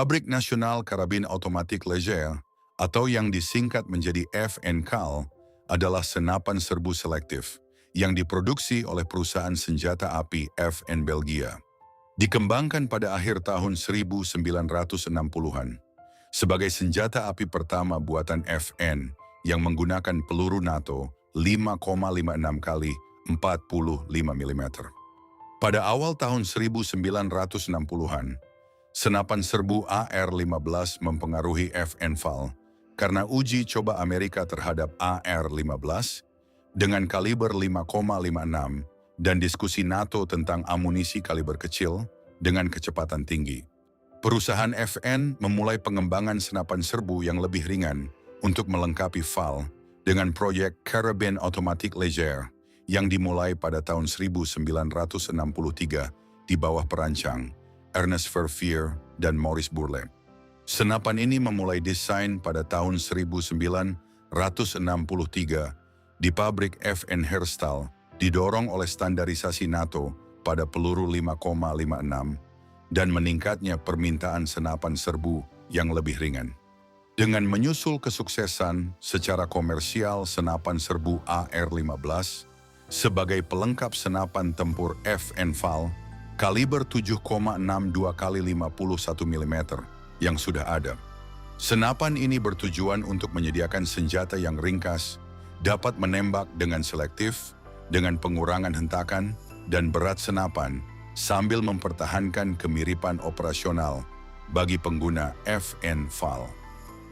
Pabrik Nasional Karabin Otomatik Leger atau yang disingkat menjadi FNKAL adalah senapan serbu selektif yang diproduksi oleh perusahaan senjata api FN Belgia. Dikembangkan pada akhir tahun 1960-an sebagai senjata api pertama buatan FN yang menggunakan peluru NATO 5,56 kali 45 mm. Pada awal tahun 1960-an, senapan serbu AR-15 mempengaruhi FNVAL karena uji coba Amerika terhadap AR-15 dengan kaliber 5,56 dan diskusi NATO tentang amunisi kaliber kecil dengan kecepatan tinggi. Perusahaan FN memulai pengembangan senapan serbu yang lebih ringan untuk melengkapi VAL dengan proyek Karabin Otomatik Leger yang dimulai pada tahun 1963 di bawah perancang Ernest Verveer dan Maurice Bourlet. Senapan ini memulai desain pada tahun 1963 di pabrik FN Herstal, didorong oleh standarisasi NATO pada peluru 5,56 dan meningkatnya permintaan senapan serbu yang lebih ringan. Dengan menyusul kesuksesan secara komersial senapan serbu AR-15 sebagai pelengkap senapan tempur FNVAL kaliber 7,62 kali 51 mm yang sudah ada. Senapan ini bertujuan untuk menyediakan senjata yang ringkas, dapat menembak dengan selektif, dengan pengurangan hentakan dan berat senapan, sambil mempertahankan kemiripan operasional bagi pengguna FNVAL.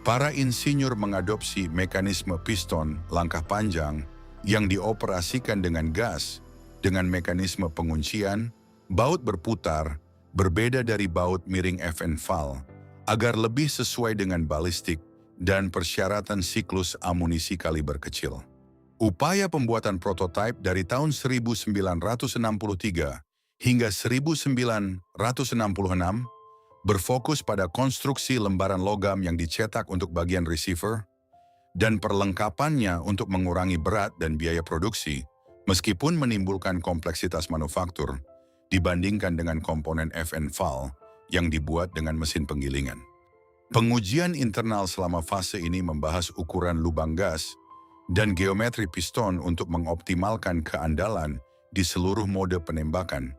Para insinyur mengadopsi mekanisme piston langkah panjang yang dioperasikan dengan gas, dengan mekanisme penguncian, baut berputar, berbeda dari baut miring FNVAL, agar lebih sesuai dengan balistik dan persyaratan siklus amunisi kaliber kecil. Upaya pembuatan prototipe dari tahun 1963 hingga 1966 berfokus pada konstruksi lembaran logam yang dicetak untuk bagian receiver dan perlengkapannya untuk mengurangi berat dan biaya produksi, meskipun menimbulkan kompleksitas manufaktur dibandingkan dengan komponen FNVAL yang dibuat dengan mesin penggilingan. Pengujian internal selama fase ini membahas ukuran lubang gas dan geometri piston untuk mengoptimalkan keandalan di seluruh mode penembakan,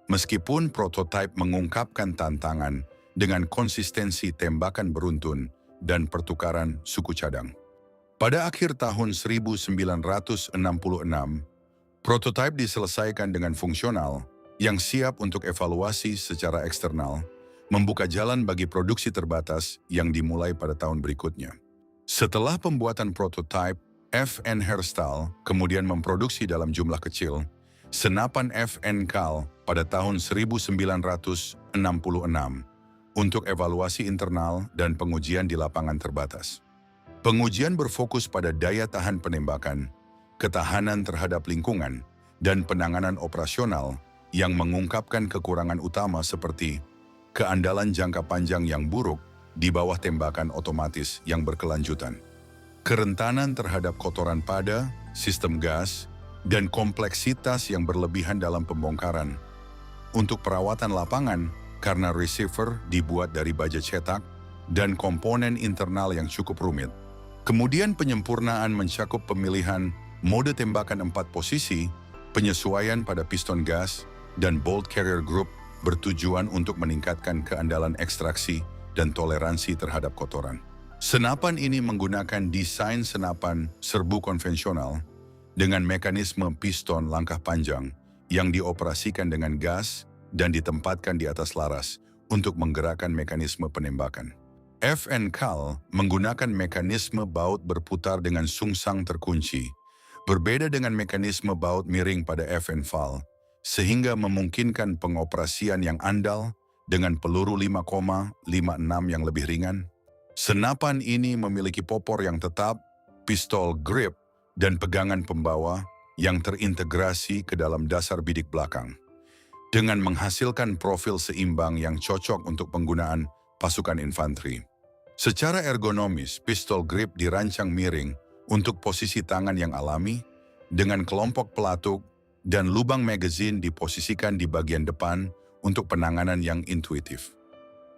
meskipun prototipe mengungkapkan tantangan dengan konsistensi tembakan beruntun dan pertukaran suku cadang. Pada akhir tahun 1966, prototipe diselesaikan dengan fungsional yang siap untuk evaluasi secara eksternal, membuka jalan bagi produksi terbatas yang dimulai pada tahun berikutnya. Setelah pembuatan prototipe, FN Herstal kemudian memproduksi dalam jumlah kecil senapan FNKAL pada tahun 1966 untuk evaluasi internal dan pengujian di lapangan terbatas. Pengujian berfokus pada daya tahan penembakan, ketahanan terhadap lingkungan, dan penanganan operasional yang mengungkapkan kekurangan utama seperti keandalan jangka panjang yang buruk di bawah tembakan otomatis yang berkelanjutan, kerentanan terhadap kotoran pada, sistem gas, dan kompleksitas yang berlebihan dalam pembongkaran. Untuk perawatan lapangan, karena receiver dibuat dari baja cetak dan komponen internal yang cukup rumit. Kemudian penyempurnaan mencakup pemilihan mode tembakan 4 posisi, penyesuaian pada piston gas, dan bolt carrier group bertujuan untuk meningkatkan keandalan ekstraksi dan toleransi terhadap kotoran. Senapan ini menggunakan desain senapan serbu konvensional dengan mekanisme piston langkah panjang yang dioperasikan dengan gas dan ditempatkan di atas laras untuk menggerakkan mekanisme penembakan. FNKAL menggunakan mekanisme baut berputar dengan sungsang terkunci, berbeda dengan mekanisme baut miring pada FNVAL, sehingga memungkinkan pengoperasian yang andal dengan peluru 5,56 yang lebih ringan. Senapan ini memiliki popor yang tetap, pistol grip, dan pegangan pembawa yang terintegrasi ke dalam dasar bidik belakang, dengan menghasilkan profil seimbang yang cocok untuk penggunaan pasukan infanteri. Secara ergonomis, pistol grip dirancang miring untuk posisi tangan yang alami, dengan kelompok pelatuk dan lubang magazine diposisikan di bagian depan untuk penanganan yang intuitif.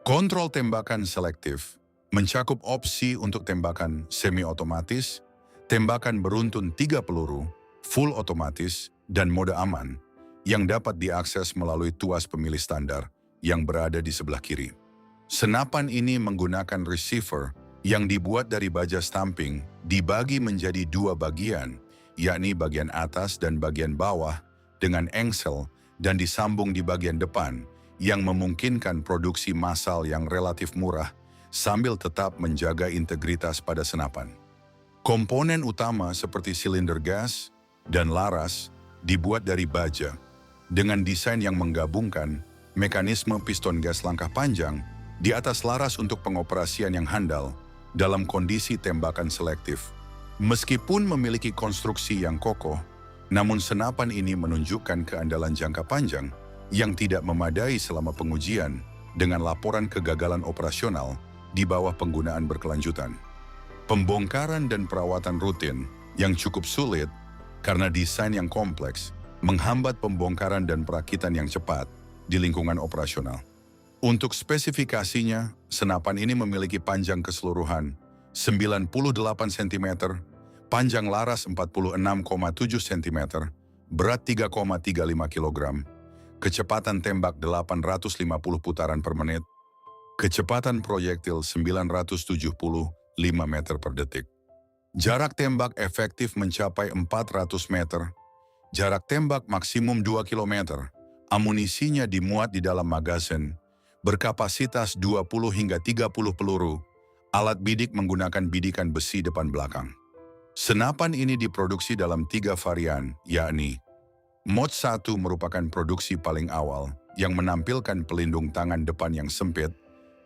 Kontrol tembakan selektif mencakup opsi untuk tembakan semi-otomatis, tembakan beruntun 3 peluru, full otomatis, dan mode aman yang dapat diakses melalui tuas pemilih standar yang berada di sebelah kiri. Senapan ini menggunakan receiver yang dibuat dari baja stamping dibagi menjadi 2 bagian, yakni bagian atas dan bagian bawah dengan engsel dan disambung di bagian depan yang memungkinkan produksi massal yang relatif murah sambil tetap menjaga integritas pada senapan. Komponen utama seperti silinder gas dan laras dibuat dari baja dengan desain yang menggabungkan mekanisme piston gas langkah panjang di atas laras untuk pengoperasian yang handal dalam kondisi tembakan selektif. Meskipun memiliki konstruksi yang kokoh, namun senapan ini menunjukkan keandalan jangka panjang yang tidak memadai selama pengujian dengan laporan kegagalan operasional di bawah penggunaan berkelanjutan. Pembongkaran dan perawatan rutin yang cukup sulit karena desain yang kompleks menghambat pembongkaran dan perakitan yang cepat di lingkungan operasional. Untuk spesifikasinya, senapan ini memiliki panjang keseluruhan 98 cm, panjang laras 46,7 cm, berat 3,35 kg, kecepatan tembak 850 putaran per menit, kecepatan proyektil 975 meter per detik. Jarak tembak efektif mencapai 400 meter, jarak tembak maksimum 2 km, amunisinya dimuat di dalam magazen, berkapasitas 20 hingga 30 peluru, alat bidik menggunakan bidikan besi depan belakang. Senapan ini diproduksi dalam 3 varian, yakni Mod 1 merupakan produksi paling awal yang menampilkan pelindung tangan depan yang sempit,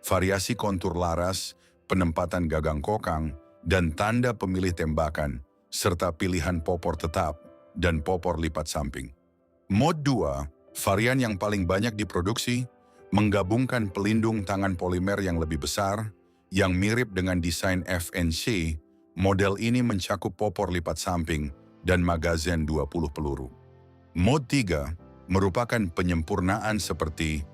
variasi kontur laras, penempatan gagang kokang, dan tanda pemilih tembakan, serta pilihan popor tetap dan popor lipat samping. Mod 2, varian yang paling banyak diproduksi, menggabungkan pelindung tangan polimer yang lebih besar, yang mirip dengan desain FNC. Model ini mencakup popor lipat samping dan magazen 20 peluru. Mod 3 merupakan penyempurnaan seperti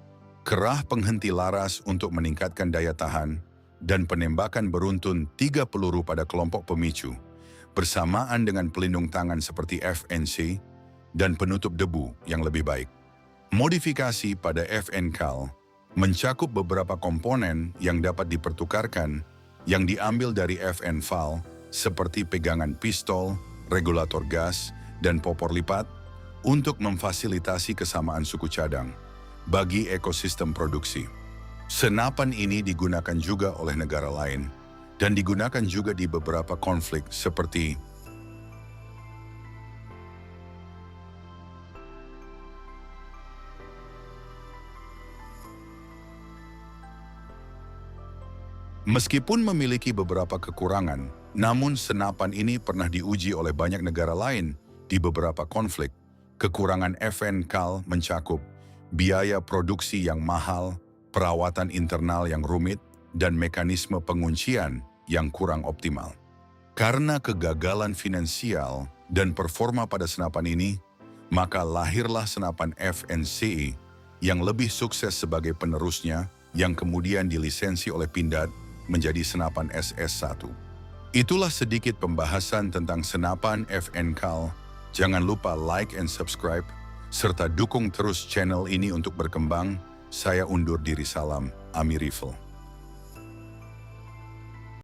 kerah penghenti laras untuk meningkatkan daya tahan dan penembakan beruntun 3 peluru pada kelompok pemicu, bersamaan dengan pelindung tangan seperti FNC dan penutup debu yang lebih baik. Modifikasi pada FNCAL mencakup beberapa komponen yang dapat dipertukarkan yang diambil dari FNFAL seperti pegangan pistol, regulator gas, dan popor lipat untuk memfasilitasi kesamaan suku cadang bagi ekosistem produksi. Senapan ini digunakan juga oleh negara lain dan digunakan juga di beberapa konflik seperti meskipun memiliki beberapa kekurangan, namun senapan ini pernah diuji oleh banyak negara lain di beberapa konflik. Kekurangan FNCAL mencakup biaya produksi yang mahal, perawatan internal yang rumit, dan mekanisme penguncian yang kurang optimal. Karena kegagalan finansial dan performa pada senapan ini, maka lahirlah senapan FNCE yang lebih sukses sebagai penerusnya yang kemudian dilisensi oleh Pindad menjadi senapan SS1. Itulah sedikit pembahasan tentang senapan FNCAL. Jangan lupa like and subscribe, serta dukung terus channel ini untuk berkembang. Saya undur diri, salam Ami Rifle.